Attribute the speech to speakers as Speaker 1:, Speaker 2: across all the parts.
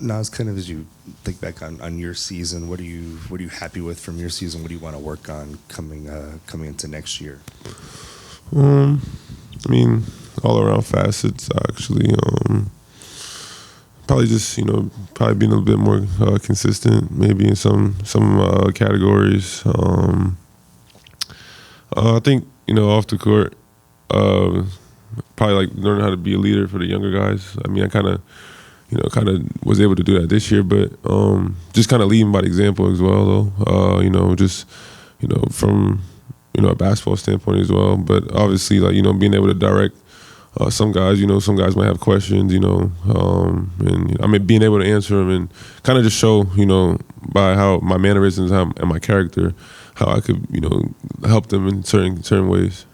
Speaker 1: Now, as kind of as you think back on your season, what are you happy with from your season? What do you want to work on coming into next year?
Speaker 2: I mean, all around facets actually. Probably just probably being a little bit more consistent, maybe in some categories. I think off the court, probably like learning how to be a leader for the younger guys. I mean, I kind of was able to do that this year, but just kind of leading by the example as well, though. Just from a basketball standpoint as well, but obviously like being able to direct some guys. Some guys might have questions, and I mean being able to answer them and kind of just show by how my mannerisms and my character how I could help them in certain ways.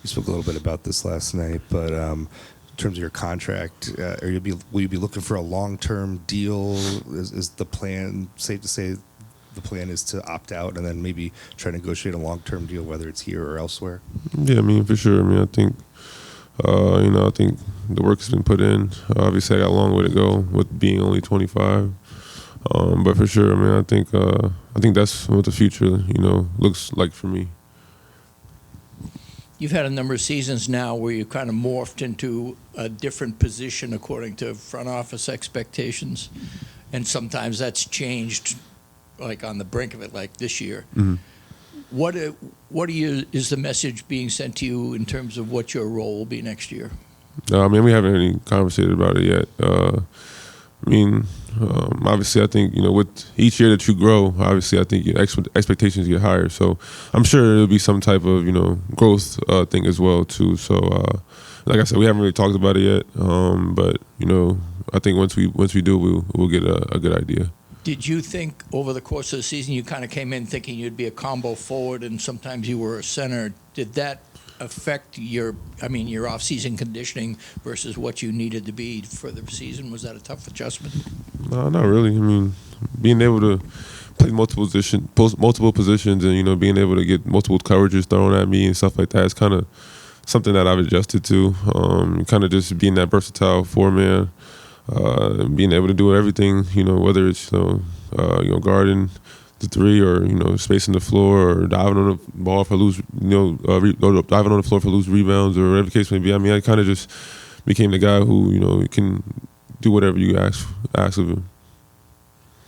Speaker 1: You spoke a little bit about this last night, but in terms of your contract, will you be looking for a long-term deal? Is the plan, safe to say, the plan is to opt out and then maybe try to negotiate a long-term deal, whether it's here or elsewhere?
Speaker 2: Yeah, I mean, for sure. I mean, I think, I think the work has been put in. Obviously, I got a long way to go with being only 25. But for sure, I mean, I think that's what the future, looks like for me.
Speaker 3: You've had a number of seasons now where you kind of morphed into a different position according to front office expectations, and sometimes that's changed, like on the brink of it, like this year.
Speaker 2: Mm-hmm.
Speaker 3: Is the message being sent to you in terms of what your role will be next year?
Speaker 2: I mean, we haven't really conversated about it yet. I mean, obviously, I think with each year that you grow, obviously, I think your expectations get higher. So I'm sure there'll be some type of growth thing as well too. So like I said, we haven't really talked about it yet. But I think once we do, we'll get a good idea.
Speaker 3: Did you think over the course of the season you kind of came in thinking you'd be a combo forward and sometimes you were a center? Did that affect your off-season conditioning versus what you needed to be for the season? Was that a tough adjustment?
Speaker 2: No, not really. I mean, being able to play multiple positions and being able to get multiple coverages thrown at me and stuff like that is kind of something that I've adjusted to. Kind of just being that versatile four-man, being able to do everything. Whether it's guarding the three or spacing the floor or diving on the ball for loose diving on the floor for loose rebounds or whatever the case may be. I mean, I kind of just became the guy who can do whatever you ask of him.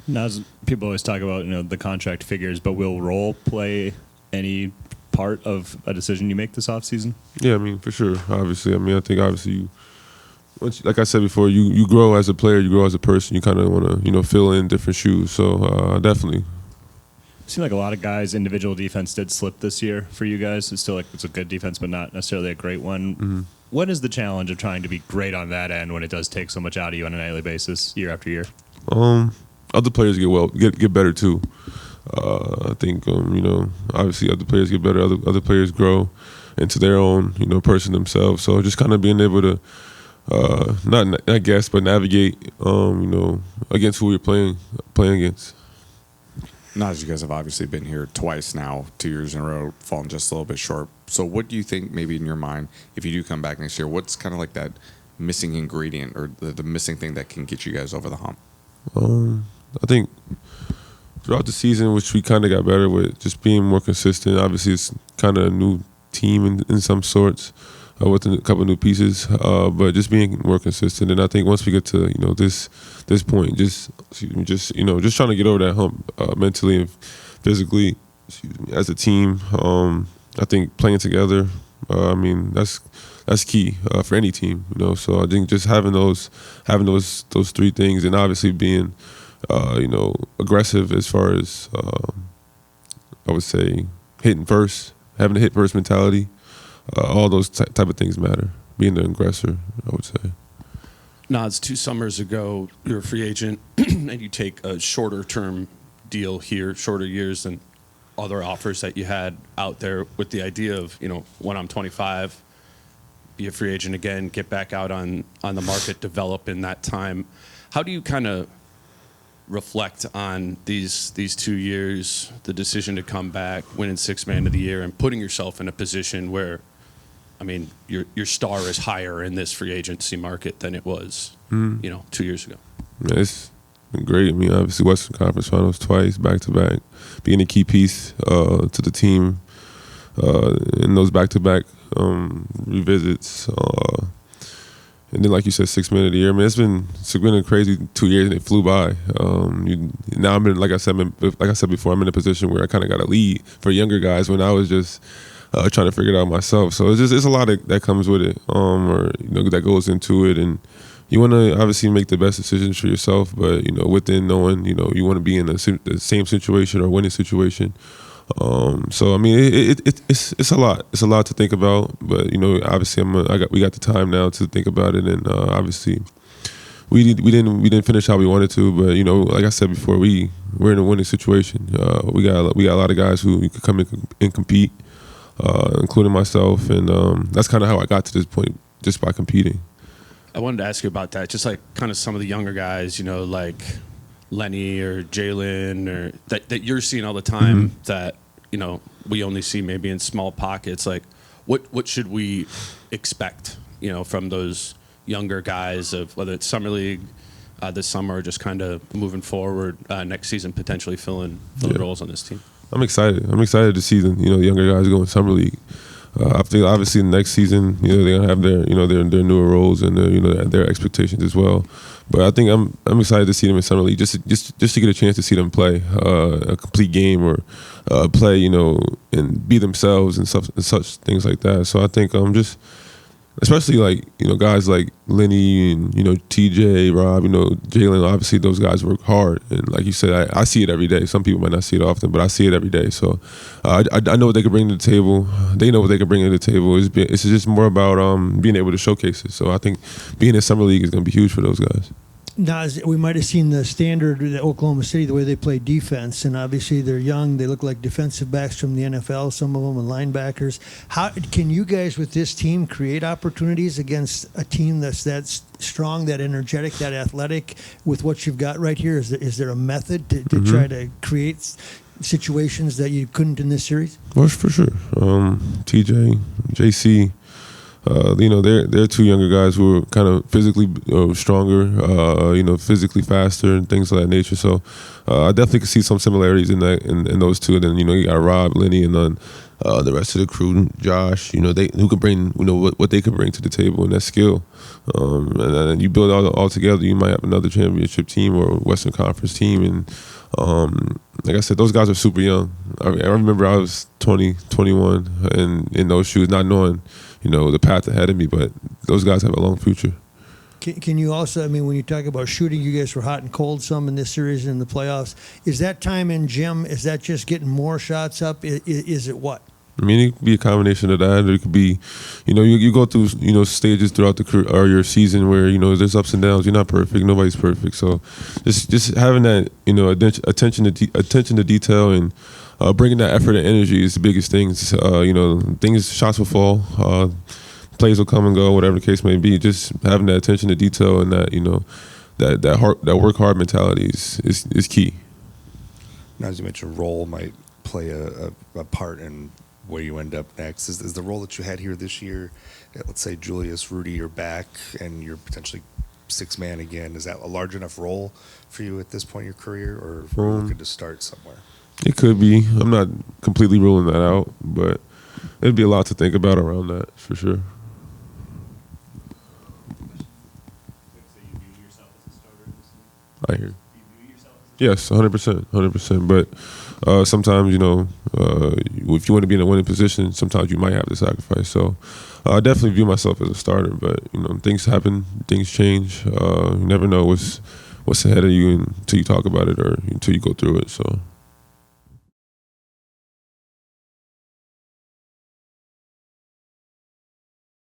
Speaker 4: Now, as people always talk about the contract figures, but will role play any part of a decision you make this offseason? Yeah,
Speaker 2: I mean, for sure. Obviously, I mean, I think obviously once, like I said before, you grow as a player, you grow as a person. You kind of want to fill in different shoes. So definitely.
Speaker 4: It seemed like a lot of guys' individual defense did slip this year for you guys. It's still it's a good defense, but not necessarily a great one.
Speaker 2: Mm-hmm.
Speaker 4: What is the challenge of trying to be great on that end when it does take so much out of you on a nightly basis, year after year?
Speaker 2: Other players get better too. I think obviously other players get better. Other players grow into their own person themselves. So just kind of being able to not guess but navigate against who you're playing against.
Speaker 5: Not as you guys have obviously been here twice now, 2 years in a row, fallen just a little bit short. So what do you think, maybe in your mind, if you do come back next year, what's kind of like that missing ingredient or the missing thing that can get you guys over the hump?
Speaker 2: I think throughout the season, which we kind of got better with, just being more consistent. Obviously, it's kind of a new team in some sorts with a couple of new pieces, but just being more consistent. And I think once we get to this point, just trying to get over that hump mentally and physically, as a team. I think playing together, I mean that's key for any team. So I think just having those three things, and obviously being aggressive as far as I would say hitting first, having a hit first mentality. All those type of things matter. Being the aggressor, I would say.
Speaker 6: Nods, 2 summers ago, you're a free agent, and you take a shorter-term deal here, shorter years than other offers that you had out there, with the idea of, when I'm 25, be a free agent again, get back out on the market, develop in that time. How do you kind of reflect on these 2 years, the decision to come back, winning Sixth Man of the Year, and putting yourself in a position where, I mean, your star is higher in this free agency market than it was, 2 years ago?
Speaker 2: Man, it's been great. I mean, obviously Western Conference Finals twice, back to back, being a key piece to the team in those back to back revisits. And then, like you said, 6 men of the year. I mean, it's been a crazy 2 years, and it flew by. Now I'm in, like I said before, I'm in a position where I kind of got a lead for younger guys when I was just trying to figure it out myself. So it's a lot that comes with it, or that goes into it, and you want to obviously make the best decisions for yourself, but within knowing you want to be in the same situation or winning situation. So I mean, it's a lot. It's a lot to think about, but obviously we got the time now to think about it, and obviously we didn't finish how we wanted to, but like I said before, we're in a winning situation. We got a lot of guys who could come in and compete, including myself, and that's kind of how I got to this point, just by competing.
Speaker 6: I wanted to ask you about that. Just like kind of some of the younger guys, like Lenny or Jalen, or that you're seeing all the time, that we only see maybe in small pockets. Like, what should we expect from those younger guys, of whether it's summer league this summer or just kind of moving forward next season, potentially filling roles on this team? I'm excited
Speaker 2: to see the younger guys go in summer league. I think obviously next season, they're gonna have their their newer roles and their expectations as well. But I think I'm excited to see them in summer league, just to get a chance to see them play a complete game, or play and be themselves and such things like that. So I think especially like guys like Lenny and TJ, Rob, Jalen. Obviously those guys work hard, and like you said, I see it every day. Some people might not see it often, but I see it every day. So I know what they can bring to the table. They know what they can bring to the table. It's just more about being able to showcase it. So I think being in summer league is going to be huge for those guys.
Speaker 7: Now, we might have seen the standard at Oklahoma City, the way they play defense, and obviously they're young. They look like defensive backs from the NFL, some of them, and linebackers. How can you guys with this team create opportunities against a team that's that strong, that energetic, that athletic, with what you've got right here? Is there a method to try to create situations that you couldn't in this series?
Speaker 2: Well, for sure. TJ, JC. They're two younger guys who are kind of physically stronger, physically faster and things of that nature. So I definitely can see some similarities in that in those two. And then you got Rob, Lenny, and then the rest of the crew, Josh. They who can bring what they can bring to the table, and that skill. And then you build all together, you might have another championship team or Western Conference team. And like I said, those guys are super young. I remember I was 20, 21, and in those shoes, not knowing the path ahead of me, but those guys have a long future.
Speaker 7: Can you also, I mean, when you talk about shooting, you guys were hot and cold some in this series and in the playoffs. Is that time in gym, is that just getting more shots up? Is it what?
Speaker 2: I mean, it could be a combination of that. Or it could be, you go through, stages throughout the career, or your season where, there's ups and downs. You're not perfect. Nobody's perfect. So just having that, attention to detail and bringing that effort and energy is the biggest things. Shots will fall, plays will come and go, whatever the case may be. Just having that attention to detail and that, that work hard mentality is key.
Speaker 1: Now, as you mentioned, role might play a part in where you end up next. Is the role that you had here this year, let's say Julius, Rudy are back, and you're potentially sixth man again, is that a large enough role for you at this point in your career, or are you looking to start somewhere?
Speaker 2: It could be. I'm not completely ruling that out, but it'd be a lot to think about around that, for sure. I hear. Yes, 100%. But sometimes, if you want to be in a winning position, sometimes you might have to sacrifice. So I definitely view myself as a starter. But things happen, things change. You never know what's ahead of you until you talk about it or until you go through it. So.